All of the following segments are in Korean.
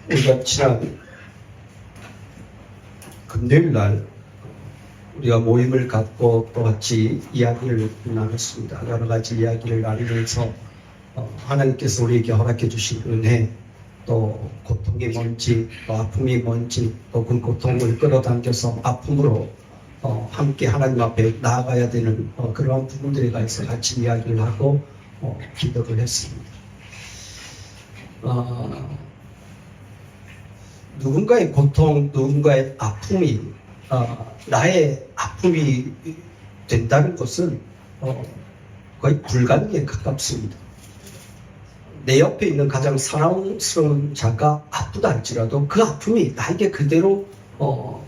우리가 지난 금요일 날 우리가 모임을 갖고 또 같이 이야기를 나눴습니다. 여러 가지 이야기를 나누면서 하나님께서 우리에게 허락해 주신 은혜, 또 고통이 뭔지, 또 아픔이 뭔지, 또 그 고통을 끌어당겨서 아픔으로 함께 하나님 앞에 나아가야 되는 그러한 부분들에 대해서 같이 이야기를 하고 기도를 했습니다. 누군가의 고통, 누군가의 아픔이 나의 아픔이 된다는 것은 거의 불가능에 가깝습니다. 내 옆에 있는 가장 사랑스러운 자가 아프다 할지라도 그 아픔이 나에게 그대로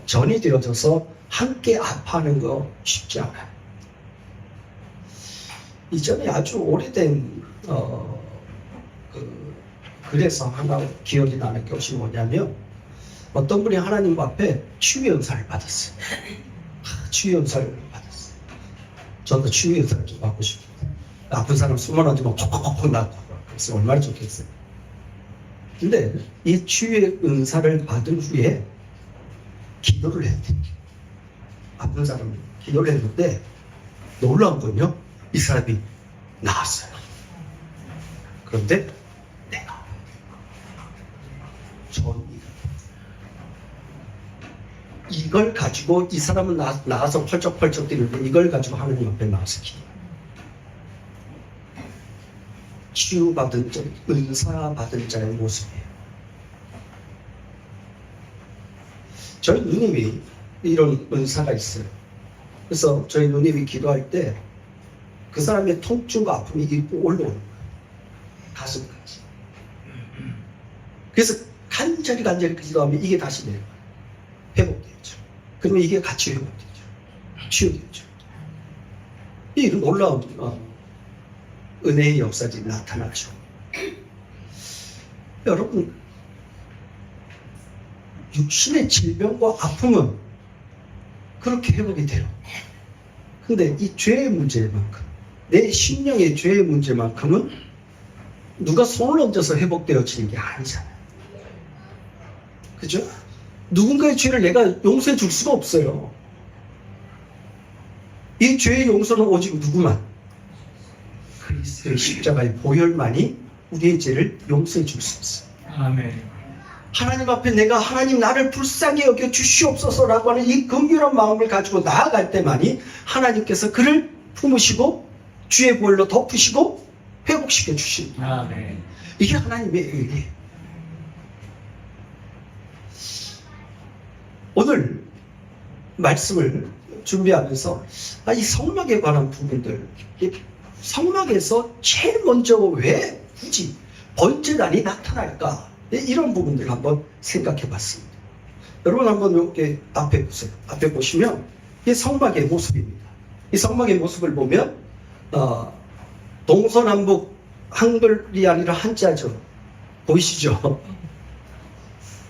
전이 되어져서 함께 아파하는 거 쉽지 않아요. 이전에 아주 오래된 그래서 하나 기억이 나는 것이 뭐냐면, 어떤 분이 하나님 앞에 치유 연사를 받았어요. 치유 연사를 받았어요. 저도 치유 연사를 좀 받고 싶습니다. 아픈 사람 숨어나지 막 콕콕콕 나고 그래서 얼마나 좋겠어요. 근데 이 치유의 은사를 받은 후에 기도를 했대요. 아픈 사람 기도를 했는데 놀라운 건요, 이 사람이 나았어요. 그런데 내가 이걸 가지고 이 사람은 나가서 펄쩍펄쩍 뛰는데 이걸 가지고 하나님 앞에 나와서 기도. 치유받은 자, 은사받은 자의 모습이에요. 저희 누님이 이런 은사가 있어요. 그래서 저희 누님이 기도할 때 그 사람의 통증과 아픔이 올라오는 거예요. 가슴까지. 그래서 간절히 기도하면 이게 다시 내려가요. 회복되죠. 그러면 이게 같이 회복되죠. 치유되죠. 이런 놀라운 은혜의 역사들이 나타나죠. 여러분, 육신의 질병과 아픔은 그렇게 회복이 돼요. 근데 이 죄의 문제만큼, 내 심령의 죄의 문제만큼은 누가 손을 얹어서 회복되어지는 게 아니잖아요. 그죠? 누군가의 죄를 내가 용서해 줄 수가 없어요. 이 죄의 용서는 오직 누구만? 그리스도의 십자가의 보혈만이 우리의 죄를 용서해 줄 수 있어요. 아멘. 하나님 앞에 내가 하나님 나를 불쌍히 여겨 주시옵소서라고 하는 이 긍휼한 마음을 가지고 나아갈 때만이 하나님께서 그를 품으시고 주의 보혈로 덮으시고 회복시켜 주십니다. 아멘. 이게 하나님의 의리예요. 오늘 말씀을 준비하면서 이 성막에 관한 부분들, 성막에서 제일 먼저 왜 굳이 번제단이 나타날까, 이런 부분들을 한번 생각해 봤습니다. 여러분 한번 이렇게 앞에 보세요. 앞에 보시면 이게 성막의 모습입니다. 이 성막의 모습을 보면 동서남북 한글이 아니라 한자죠. 보이시죠?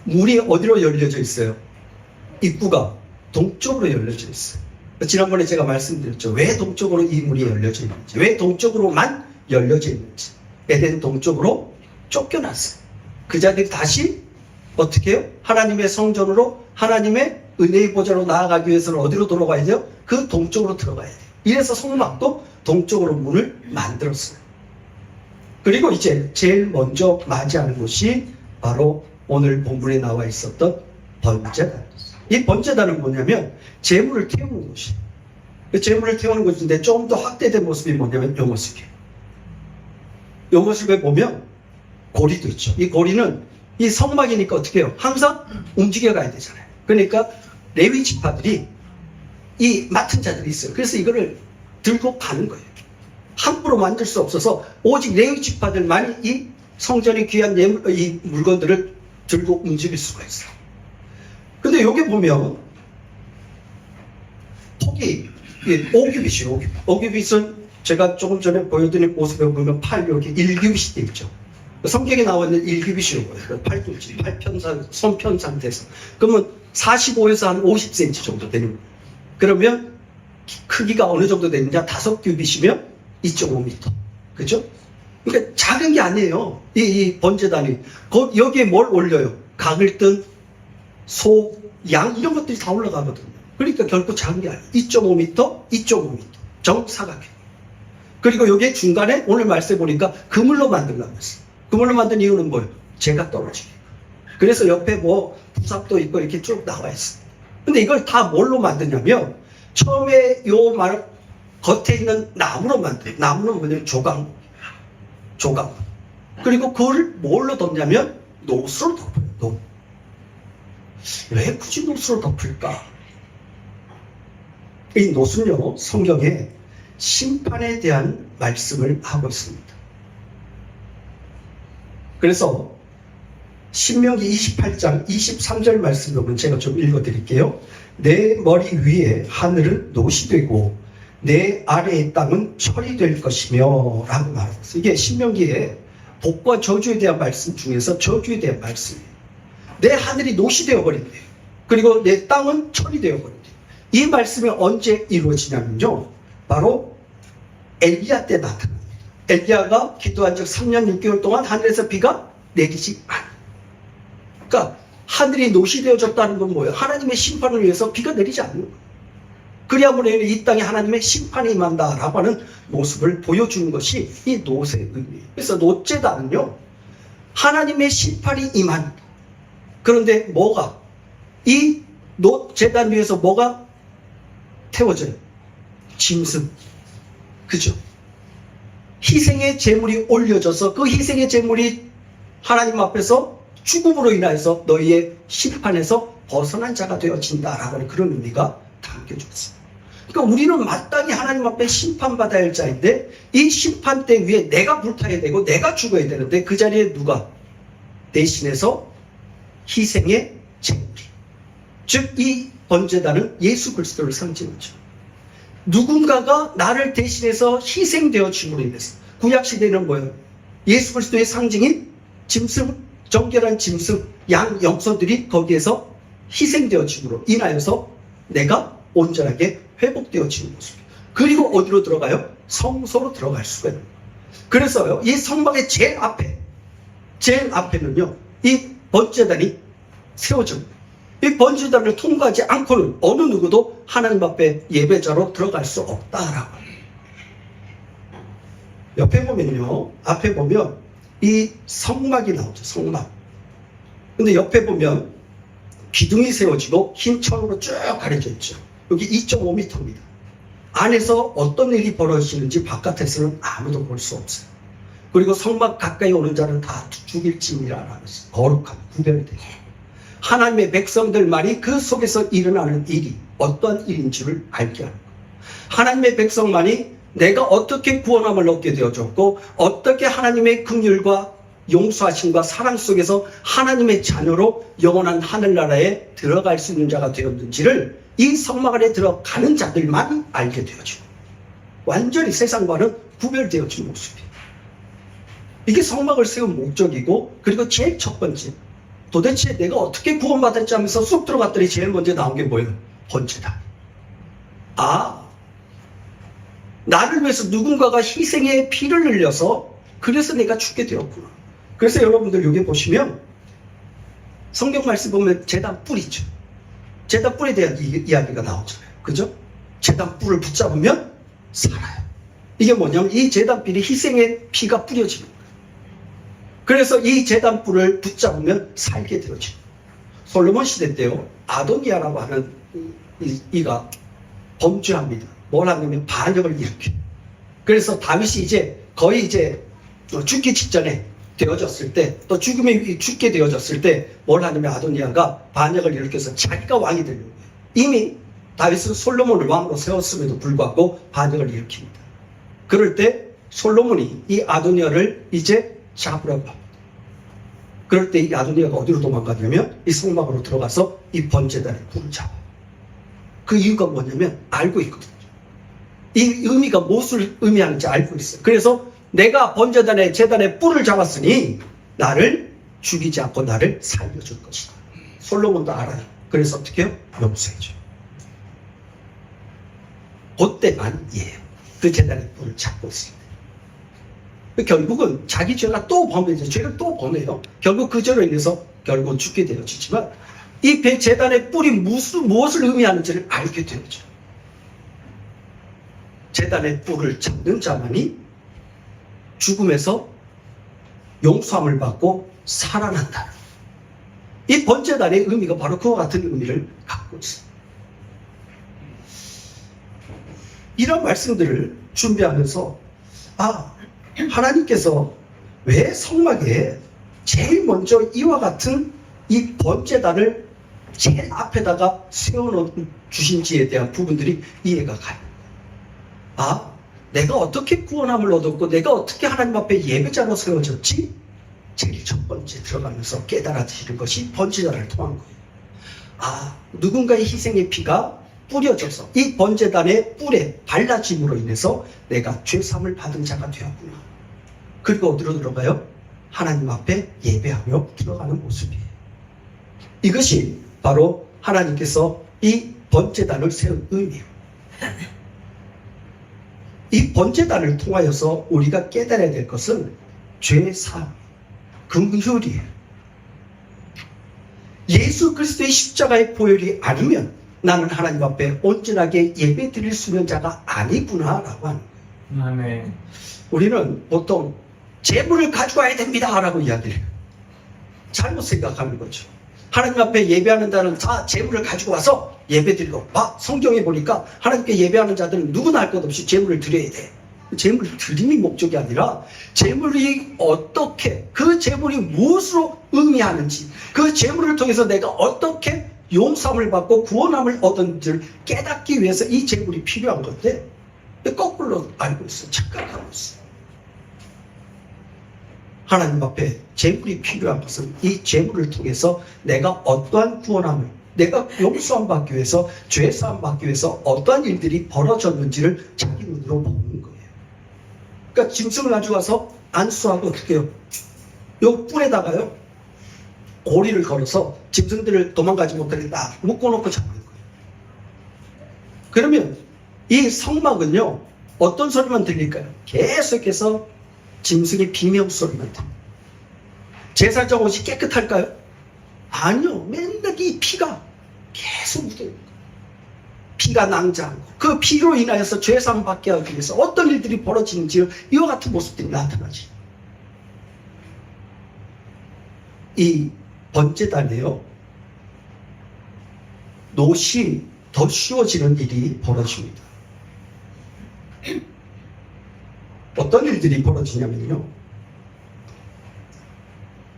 문이 어디로 열려져 있어요? 입구가 동쪽으로 열려져 있어요. 지난번에 제가 말씀드렸죠. 왜 동쪽으로 이 문이 열려져 있는지, 왜 동쪽으로만 열려져 있는지. 에덴 동쪽으로 쫓겨났어요. 그 자들이 다시 어떻게 해요? 하나님의 성전으로, 하나님의 은혜의 보좌로 나아가기 위해서는 어디로 돌아가야 돼요? 그 동쪽으로 들어가야 돼요. 이래서 성막도 동쪽으로 문을 만들었어요. 그리고 이제 제일 먼저 맞이하는 것이 바로 오늘 본문에 나와 있었던 번제단. 이 번제단은 뭐냐면 제물을 태우는 곳이에요. 제물을 태우는 곳인데 좀 더 확대된 모습이 뭐냐면 이 모습이에요. 이 모습에 보면 고리도 있죠. 이 고리는 이 성막이니까 어떻게 해요? 항상 움직여 가야 되잖아요. 그러니까 레위 지파들이 이 맡은 자들이 있어요. 그래서 이거를 들고 가는 거예요. 함부로 만들 수 없어서 오직 레위 지파들만이 이 성전의 귀한 이 물건들을 들고 움직일 수가 있어요. 근데 여기 보면 폭이 오규빗이에요. 오규빗은 제가 조금 전에 보여드린 모습에 보면 팔 여기 1규빗이 되어 있죠. 성경에 나와 있는 1규빗이라고 팔꿈치, 팔편상, 손편 상태에서. 그러면 45에서 한 50cm 정도 되는 거예요. 그러면 크기가 어느 정도 되느냐? 5규빗이면 2.5m. 그죠? 그러니까 작은 게 아니에요. 이 번제단이. 여기에 뭘 올려요? 각을 뜬 소, 양 이런 것들이 다 올라가거든요. 그러니까 결코 작은 게 아니에요. 2.5m, 2.5m 정사각형. 그리고 여기에 중간에 오늘 말씀해 보니까 그물로 만들라고 했어요. 그물로 만든 이유는 뭐예요? 재가 떨어지게. 그래서 옆에 뭐 부삽도 있고 이렇게 쭉 나와 있어요. 근데 이걸 다 뭘로 만드냐면 처음에 요 말 겉에 있는 나무로 만들어요. 나무는 뭐냐면 조각. 그리고 그걸 뭘로 덮냐면 노수로 덮어요. 노. 왜 굳이 노수로 덮을까? 이 노수는요, 성경에 심판에 대한 말씀을 하고 있습니다. 그래서 신명기 28장 23절 말씀 보면 제가 좀 읽어드릴게요. 내 머리 위에 하늘은 노시 되고 내 아래의 땅은 철이 될 것이며 라고 말하고 있어요. 이게 신명기에 복과 저주에 대한 말씀 중에서 저주에 대한 말씀이에요. 내 하늘이 노시 되어버린대요. 그리고 내 땅은 철이 되어버린대요. 이 말씀이 언제 이루어지냐면요, 바로 엘리야 때 나타납니다. 엘리야가 기도한 적 3년 6개월 동안 하늘에서 비가 내리지 않아요. 그러니까 하늘이 노시되어졌다는 건 뭐예요? 하나님의 심판을 위해서 비가 내리지 않는 거예요. 그리하므로 이 땅에 하나님의 심판이 임한다라고 하는 모습을 보여주는 것이 이 노세의 의미예요. 그래서 노제단은요, 하나님의 심판이 임한다. 그런데 뭐가? 이 노제단 위에서 뭐가 태워져요? 짐승. 그죠? 희생의 제물이 올려져서 그 희생의 제물이 하나님 앞에서 죽음으로 인하여서 너희의 심판에서 벗어난 자가 되어진다라고 하는 그런 의미가 담겨졌어요. 그러니까 우리는 마땅히 하나님 앞에 심판받아야 할 자인데 이 심판대 위에 내가 불타야 되고 내가 죽어야 되는데 그 자리에 누가 대신해서 희생의 제물이, 즉 이 번제단은 예수 그리스도를 상징하죠. 누군가가 나를 대신해서 희생되어짐으로 인해서, 구약시대는 뭐예요? 예수 그리스도의 상징인 짐승, 정결한 짐승, 양, 염소들이 거기에서 희생되어짐으로 인하여서 내가 온전하게 회복되어지는 모습이에요. 그리고 어디로 들어가요? 성소로 들어갈 수가 있는 거예요. 그래서요, 이 성막의 제일 앞에는요, 이 번제단이 세워집니다. 이 번제단을 통과하지 않고는 어느 누구도 하나님 앞에 예배자로 들어갈 수 없다라고. 옆에 보면요, 앞에 보면 이 성막이 나오죠. 성막. 근데 옆에 보면 기둥이 세워지고 흰 천으로 쭉 가려져 있죠. 여기 2.5m입니다. 안에서 어떤 일이 벌어지는지 바깥에서는 아무도 볼 수 없어요. 그리고 성막 가까이 오는 자는 다 죽일지니라 하면서 거룩함, 구별되고 하나님의 백성들만이 그 속에서 일어나는 일이 어떠한 일인 줄을 알게 하는 거예요. 하나님의 백성만이 내가 어떻게 구원함을 얻게 되어졌고 어떻게 하나님의 긍휼과 용서하심과 사랑 속에서 하나님의 자녀로 영원한 하늘나라에 들어갈 수 있는 자가 되었는지를 이 성막 안에 들어가는 자들만 알게 되어지고 완전히 세상과는 구별되어진 모습이에요. 이게 성막을 세운 목적이고, 그리고 제일 첫 번째, 도대체 내가 어떻게 구원받았지 하면서 쑥 들어갔더니 제일 먼저 나온 게 뭐예요? 번제다. 아, 나를 위해서 누군가가 희생의 피를 흘려서 그래서 내가 죽게 되었구나. 그래서 여러분들 여기 보시면 성경 말씀 보면 제단 뿔 있죠. 제단 뿔에 대한 이야기가 나오잖아요. 그죠? 제단 뿔을 붙잡으면 살아요. 이게 뭐냐면 이 제단 뿔이 희생의 피가 뿌려지는 거예요. 그래서 이 제단 뿔을 붙잡으면 살게 되어지고, 솔로몬 시대 때요, 아도니아라고 하는 이가 범죄합니다. 뭘 하냐면 반역을 일으켜요. 그래서 다윗이 이제 거의 이제 죽기 직전에 되어졌을 때, 또 죽게 되어졌을 때 뭘 하냐면 아도니아가 반역을 일으켜서 자기가 왕이 되는 거예요. 이미 다윗은 솔로몬을 왕으로 세웠음에도 불구하고 반역을 일으킵니다. 그럴 때 솔로몬이 이 아도니아를 이제 잡으라고 합니다. 그럴 때 이 아도니아가 어디로 도망가냐면 이 성막으로 들어가서 이 번제단의 뿔을 잡아요. 그 이유가 뭐냐면 알고 있거든요. 이 의미가 무엇을 의미하는지 알고 있어요. 그래서 내가 번제단의 제단의 뿔을 잡았으니 나를 죽이지 않고 나를 살려줄 것이다. 솔로몬도 알아요. 그래서 어떻게 해요? 용서해줘요. 그때만 그 제단의 뿔을 잡고 있습니다. 결국은 자기 죄가 또 범해져, 죄를 또 범해요. 결국 그 죄로 인해서 결국 죽게 되어지지만 이 제단의 뿔이 무엇을 의미하는지를 알게 되어져. 제단의 뿔을 잡는 자만이 죽음에서 용서함을 받고 살아난다. 이 번제단의 의미가 바로 그와 같은 의미를 갖고 있습니다. 이런 말씀들을 준비하면서 하나님께서 왜 성막에 제일 먼저 이와 같은 이 번제단을 제일 앞에다가 세워놓 주신지에 대한 부분들이 이해가 가요. 내가 어떻게 구원함을 얻었고 내가 어떻게 하나님 앞에 예배자로 세워졌지? 제일 첫 번째 들어가면서 깨달아지는 것이 번제단을 통한 거예요. 누군가의 희생의 피가 뿌려져서 이 번제단의 뿔에 발라짐으로 인해서 내가 죄사함을 받은 자가 되었구나. 그리고 어디로 들어가요? 하나님 앞에 예배하며 들어가는 모습이에요. 이것이 바로 하나님께서 이 번제단을 세운 의미예요. 이 번제단을 통하여서 우리가 깨달아야 될 것은 죄사함, 긍휼이에요. 예수 그리스도의 십자가의 보혈이 아니면 나는 하나님 앞에 온전하게 예배 드릴 수 있는 자가 아니구나라고 하는 거예요. 아멘. 우리는 보통 재물을 가져와야 됩니다 라고 이야기를 해요. 잘못 생각하는 거죠. 하나님 앞에 예배하는 자는 다 재물을 가지고 와서 예배 드리고, 성경에 보니까 하나님께 예배하는 자들은 누구나 할 것 없이 재물을 드려야 돼. 재물 드림이 목적이 아니라 재물이 어떻게, 그 재물이 무엇으로 의미하는지, 그 재물을 통해서 내가 어떻게 용서함을 받고 구원함을 얻은지를 깨닫기 위해서 이 재물이 필요한 건데 거꾸로 알고 있어요. 착각하고 있어요. 하나님 앞에 재물이 필요한 것은 이 재물을 통해서 내가 어떠한 구원함을, 내가 용서함 받기 위해서, 죄사함 받기 위해서 어떠한 일들이 벌어졌는지를 자기 눈으로 보는 거예요. 그러니까 짐승을 가져가서 안수하고 어떻게 해요? 요 뿔에다가요 고리를 걸어서 짐승들을 도망가지 못하게 딱 묶어놓고 잡는 거예요. 그러면 이 성막은요 어떤 소리만 들릴까요? 계속해서 짐승의 비명소리만 들립니다. 제사장 옷이 깨끗할까요? 아니요. 맨날 이 피가 계속 묻어요. 피가 낭자하고 그 피로 인하여서 죄사함 받게 하기 위해서 어떤 일들이 벌어지는지 이와 같은 모습들이 나타나지. 이 번제단에요 노시 더 쉬워지는 일이 벌어집니다. 어떤 일들이 벌어지냐면요,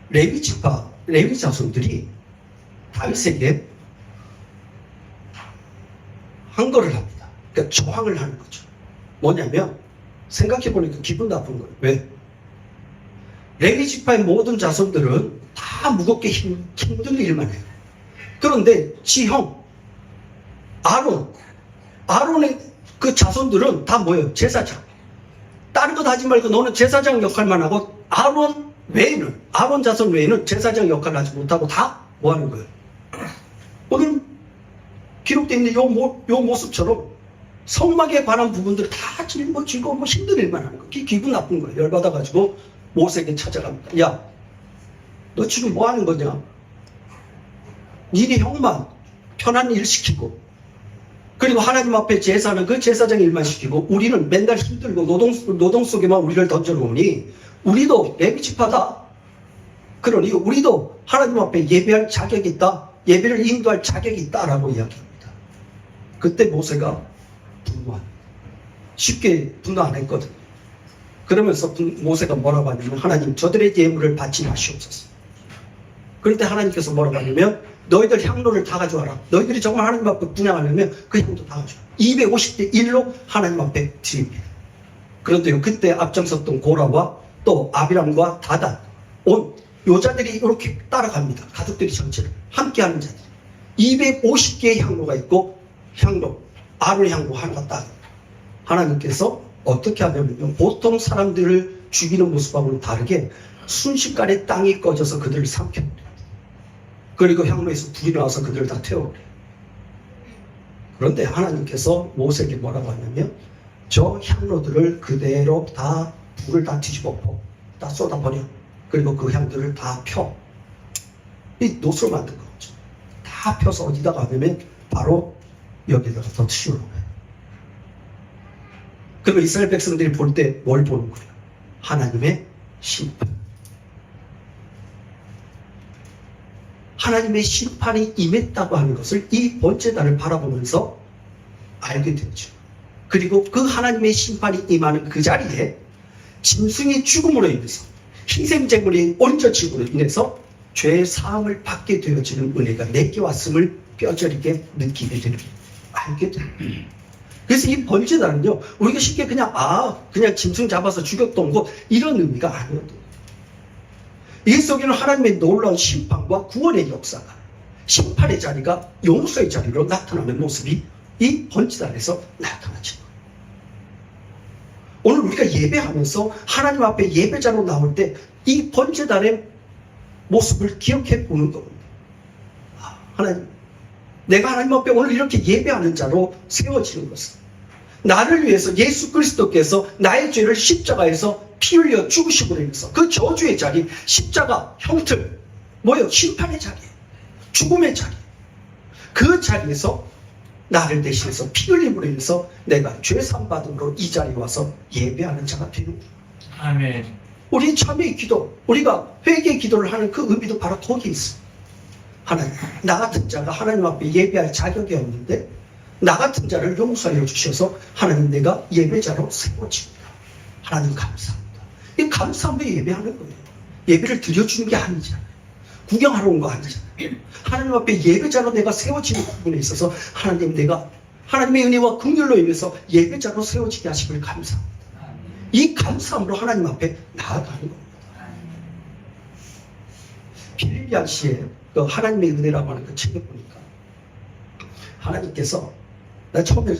레위 지파, 레위 자손들이 다윗에게 항거를 합니다. 그러니까 저항을 하는 거죠. 뭐냐면 생각해보니까 기분 나쁜 거예요. 왜? 레위 지파의 모든 자손들은 다 무겁게 힘든 일만 해요. 그런데 지형 아론의 그 자손들은 다 뭐예요? 제사장. 다른 것 하지 말고 너는 제사장 역할만 하고 아론 자손 외에는 제사장 역할을 하지 못하고 다 뭐 하는 거예요? 오늘 기록되어 있는 요 모습처럼 성막에 관한 부분들 다 짊어지고 힘든 일만 하는 거예요. 기분 나쁜 거예요. 열받아가지고 모세에게 찾아갑니다. 야, 너 지금 뭐 하는 거냐? 니네 형만 편한 일 시키고, 그리고 하나님 앞에 제사는 그 제사장 일만 시키고, 우리는 맨날 힘들고 노동 속에만 우리를 던져놓으니 우리도 레위 지파다. 그러니 우리도 하나님 앞에 예배할 자격이 있다. 예배를 인도할 자격이 있다라고 이야기합니다. 그때 모세가 분노합니다. 쉽게 분노 안 했거든요. 그러면서 모세가 뭐라고 하냐면, 하나님 저들의 예물을 받지 마시옵소서. 그럴 때 하나님께서 뭐라고 하냐면, 너희들 향로를 다 가져와라. 너희들이 정말 하나님 앞에 분양하려면 그 향도 다 가져와. 250대 1로 하나님 앞에 드립니다. 그런데요, 그때 앞장섰던 고라와 또 아비람과 다단, 요자들이 이렇게 따라갑니다. 가족들이 전체를 함께하는 자들. 250개의 향로가 있고, 아론의 향로 하나가 딱. 하나님께서 어떻게 하냐면 보통 사람들을 죽이는 모습하고는 다르게 순식간에 땅이 꺼져서 그들을 삼켜버려요. 그리고 향로에서 불이 나와서 그들을 다 태워버려요. 그런데 하나님께서 모세에게 뭐라고 하냐면, 저 향로들을 그대로 다 불을 다 뒤집어엎어, 다 쏟아버려. 그리고 그 향들을 다 펴. 이 노스로 만든 거죠. 다 펴서 어디다가 하면 바로 여기다가 더 씌우는 거예요. 그리고 이스라엘 백성들이 볼 때 뭘 보는 거예요? 하나님의 심판. 하나님의 심판이 임했다고 하는 것을 이 번제단을 바라보면서 알게 되죠. 그리고 그 하나님의 심판이 임하는 그 자리에 짐승의 죽음으로 인해서 희생제물이 얹어짐으로 인해서 죄의 사함을 받게 되어지는 은혜가 내게 왔음을 뼈저리게 느끼게 되는 거예요. 알게 돼요. 그래서 이 번제단은요, 우리가 쉽게 그냥 짐승 잡아서 죽였던 것 이런 의미가 아니거든요. 이 속에는 하나님의 놀라운 심판과 구원의 역사가, 심판의 자리가 용서의 자리로 나타나는 모습이 이 번제단에서 나타나죠. 오늘 우리가 예배하면서 하나님 앞에 예배자로 나올 때 이 번제단의 모습을 기억해 보는 겁니다. 하나님, 내가 하나님 앞에 오늘 이렇게 예배하는 자로 세워지는 것은 나를 위해서 예수 그리스도께서 나의 죄를 십자가에서 피 흘려 죽으시고 인해서 그 저주의 자리, 십자가 형틀, 심판의 자리, 죽음의 자리, 그 자리에서 나를 대신해서 피 흘림으로 인해서 내가 죄 사함받음으로 이 자리에 와서 예배하는 자가 되는 거예요. 아멘. 우리 참회의 기도, 우리가 회개의 기도를 하는 그 의미도 바로 거기에 있습니다. 하나님, 나 같은 자가 하나님 앞에 예배할 자격이 없는데 나 같은 자를 용서하여 주셔서 하나님, 내가 예배자로 세워집니다. 하나님 감사합니다. 이 감사함으로 예배하는 거예요. 예배를 드려주는 게 아니잖아요. 구경하러 온 거 아니잖아요. 하나님 앞에 예배자로 내가 세워지는 부분에 있어서 하나님, 내가 하나님의 은혜와 긍휼로 인해서 예배자로 세워지게 하시길 감사합니다. 이 감사함으로 하나님 앞에 나아가는 겁니다. 빌리비안 씨의 그 하나님의 은혜라고 하는 그 책을 보니까 하나님께서, 나 처음에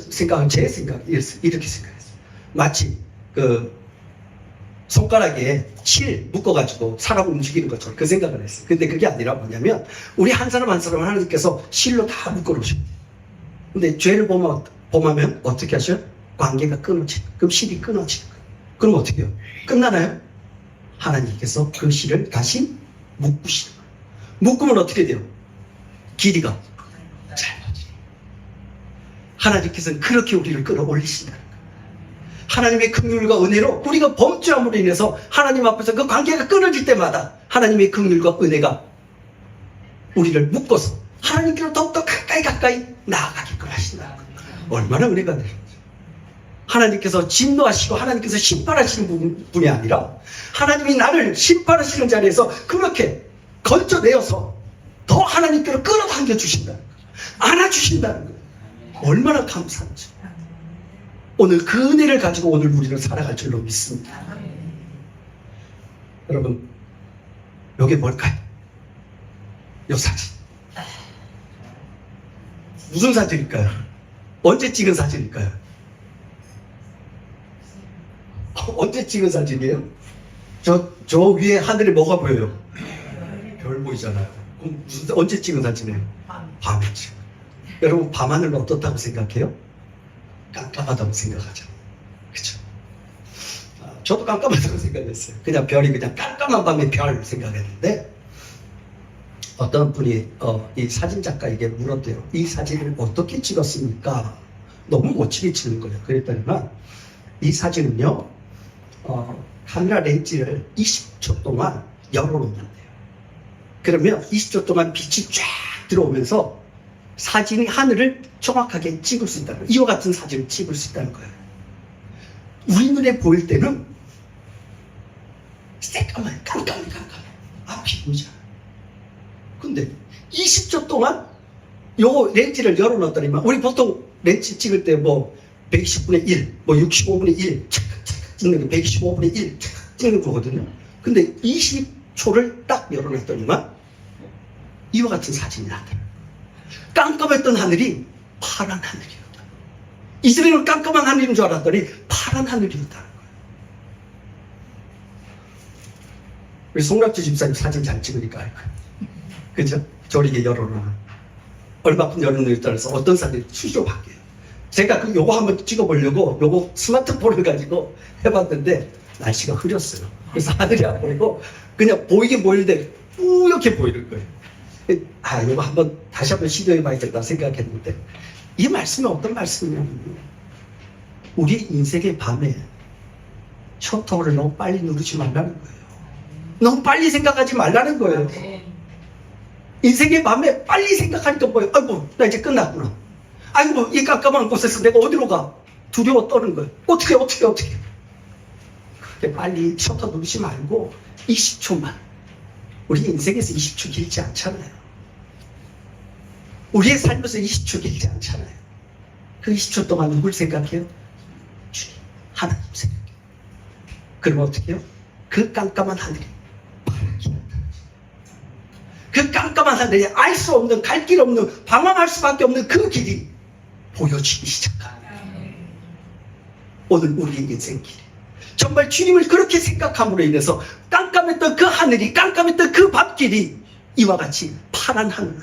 제 생각이 이렇게 생각했어요. 마치 그 손가락에 실 묶어가지고 사람 움직이는 것처럼 그 생각을 했어요. 근데 그게 아니라 뭐냐면, 우리 한 사람 한 사람을 하나님께서 실로 다 묶어놓으셔요. 근데 죄를 범하면 어떻게 하셔요? 관계가 끊어지는, 그럼 실이 끊어지는 거예요. 그럼 어떻게 해요? 끝나나요? 하나님께서 그 실을 다시 묶으시는 거예요. 묶으면 어떻게 돼요? 길이가 짧아져요. 하나님께서는 그렇게 우리를 끌어올리신다는 거예요. 하나님의 긍휼과 은혜로 우리가 범죄함으로 인해서 하나님 앞에서 그 관계가 끊어질 때마다 하나님의 긍휼과 은혜가 우리를 묶어서 하나님께로 더욱더 가까이 나아가게끔 하신다는 거예요. 얼마나 은혜가 돼요. 하나님께서 진노하시고 하나님께서 심판하시는 분이 아니라 하나님이 나를 심판하시는 자리에서 그렇게 건져내어서 더 하나님께로 끌어당겨 주신다는 거예요. 안아주신다는 거예요. 얼마나 감사한지. 오늘 그 은혜를 가지고 오늘 우리는 살아갈 줄로 믿습니다. 여러분, 이게 뭘까요? 이 사진. 무슨 사진일까요? 언제 찍은 사진일까요? 언제 찍은 사진이에요? 저 위에 하늘에 뭐가 보여요? 별 보이잖아요. 그럼 언제 찍은 사진이에요? 밤에 찍은. 여러분, 밤하늘은 어떻다고 생각해요? 깜깜하다고 생각하죠. 그쵸? 저도 깜깜하다고 생각했어요. 그냥 별이 그냥 깜깜한 밤에 별 생각했는데, 어떤 분이 이 사진작가에게 물었대요. 이 사진을 어떻게 찍었습니까? 너무 멋지게 찍는 거예요. 그랬더니만 이 사진은요, 카메라 렌즈를 20초 동안 열어놓는데요. 그러면 20초 동안 빛이 쫙 들어오면서 사진이 하늘을 정확하게 찍을 수 있다는 거예요. 이와 같은 사진을 찍을 수 있다는 거예요. 우리 눈에 보일 때는 새까만 깜깜해. 앞이 보이잖아요. 근데 20초 동안 요 렌즈를 열어놨더니만, 우리 보통 렌즈 찍을 때 120분의 1, 65분의 1 착각 찍는 게 125분의 1 착각 찍는 거거든요. 근데 20초를 딱 열어놨더니만 이와 같은 사진이 나타나요. 깜깜했던 하늘이 파란 하늘이었다. 이전에는 깜깜한 하늘인 줄 알았더니 파란 하늘이었다는 거예요. 우리 송락주 집사님 사진 잘 찍으니까 알 거예요. 그죠? 저리게 열어놓으면 얼마큼 열어놓을 따라서 어떤 사진이 수시로 바뀌어요. 제가 요거 한번 찍어보려고 요거 스마트폰을 가지고 해봤는데 날씨가 흐렸어요. 그래서 하늘이 안 보이고 그냥 보이긴 보이는데 뿌옇게 보이는 거예요. 이거 다시 한번 시도해봐야겠다 생각했는데, 이 말씀이 어떤 말씀이냐면, 우리 인생의 밤에 셔터를 너무 빨리 누르지 말라는 거예요. 너무 빨리 생각하지 말라는 거예요. 인생의 밤에 빨리 생각하니까 뭐예요? 아이고, 나 이제 끝났구나. 아이고, 이 깜깜한 곳에서 내가 어디로 가? 두려워 떠는 거예요. 어떻게. 그렇게 빨리 셔터 누르지 말고 20초만. 우리 인생에서 20초 길지 않잖아요. 우리의 삶에서 20초 길지 않잖아요. 그 20초 동안 누굴 생각해요? 주님, 하나님 생각해요. 그럼 어떻게 해요? 그 깜깜한 하늘이 파랗게 나타나죠. 그 깜깜한 하늘이 알 수 없는, 갈 길 없는, 방황할 수밖에 없는 그 길이 보여지기 시작합니다. 오늘 우리의 인생길, 정말 주님을 그렇게 생각함으로 인해서 깜깜했던 그 하늘이, 깜깜했던 그 밤길이 이와 같이 파란 하늘로,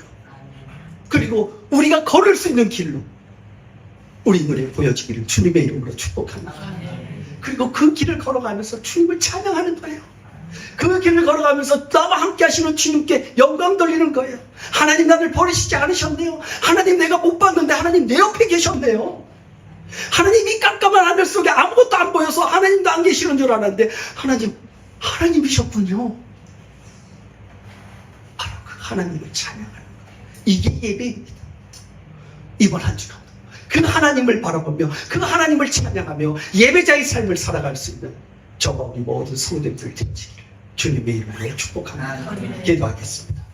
그리고 우리가 걸을 수 있는 길로 우리 눈에 보여지기를 주님의 이름으로 축복합니다. 그리고 그 길을 걸어가면서 주님을 찬양하는 거예요. 그 길을 걸어가면서 나와 함께 하시는 주님께 영광 돌리는 거예요. 하나님, 나를 버리시지 않으셨네요. 하나님, 내가 못 봤는데 하나님 내 옆에 계셨네요. 하나님, 이 깜깜한 하늘 속에 아무것도 안 보여서 하나님도 안 계시는 줄 알았는데 하나님이셨군요. 바로 그 하나님을 찬양하는 거예요. 이게 예배입니다. 이번 한 주간 그 하나님을 바라보며 그 하나님을 찬양하며 예배자의 삶을 살아갈 수 있는 저와 우리 모든 성도들 되시기를 주님의 이름으로 축복합니다. 기도하겠습니다.